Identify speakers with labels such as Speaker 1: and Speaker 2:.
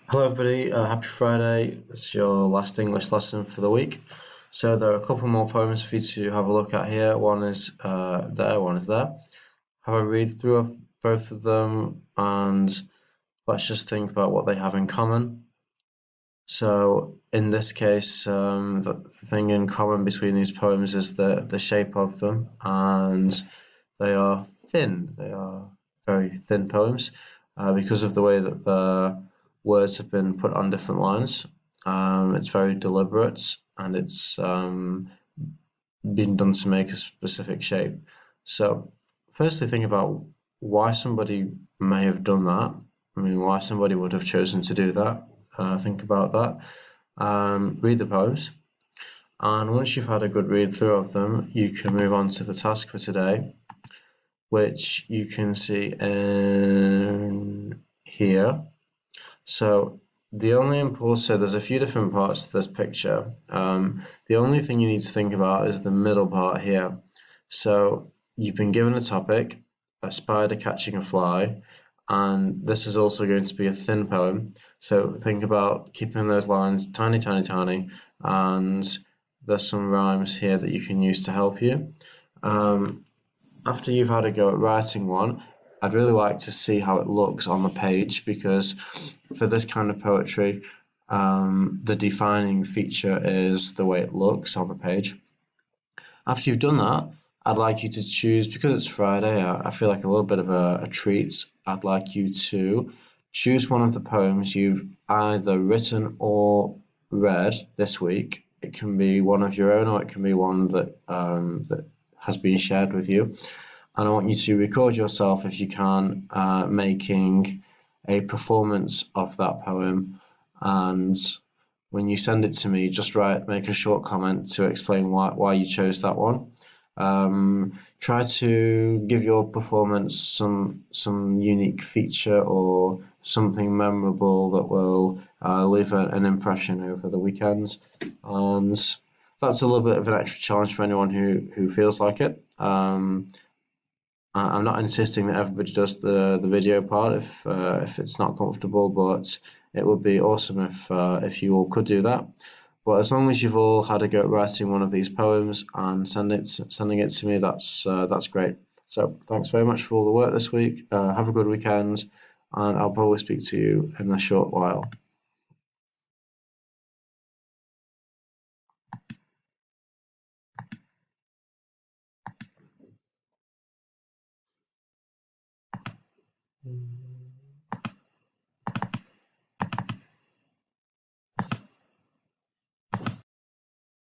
Speaker 1: Hello, everybody. Happy Friday. It's your last English lesson for the week. So there are a couple more poems for you to have a look at here. One is there, one is there. Have a read through of both of them, and let's just think about what they have in common. So in this case, the thing in common between these poems is the shape of them, and they are thin. They are very thin poems because of the way that the words have been put on different lines. It's very deliberate, and it's been done to make a specific shape. So, firstly, think about why somebody may have done that. I mean, why somebody would have chosen to do that. Think about that. Read the poems, and once you've had a good read through of them, you can move on to the task for today, which you can see in here. So there's a few different parts to this picture. The only thing you need to think about is the middle part here. So you've been given a topic, a spider catching a fly, and this is also going to be a thin poem. So think about keeping those lines tiny, tiny, tiny, and there's some rhymes here that you can use to help you. Um, After you've had a go at writing one, I'd really like to see how it looks on the page because for this kind of poetry, the defining feature is the way it looks on the page. After you've done that, I'd like you to choose, because it's Friday, I feel like a little bit of a treat. I'd like you to choose one of the poems you've either written or read this week. It can be one of your own, or it can be one that has been shared with you. And I want you to record yourself, if you can, making a performance of that poem. And when you send it to me, just make a short comment to explain why you chose that one. Try to give your performance some unique feature or something memorable that will leave an impression over the weekend. And that's a little bit of an extra challenge for anyone who feels like it. I'm not insisting that everybody does the video part if it's not comfortable, but it would be awesome if you all could do that. But as long as you've all had a go at writing one of these poems and sending it to me, that's great. So thanks very much for all the work this week. Have a good weekend, and I'll probably speak to you in a short while.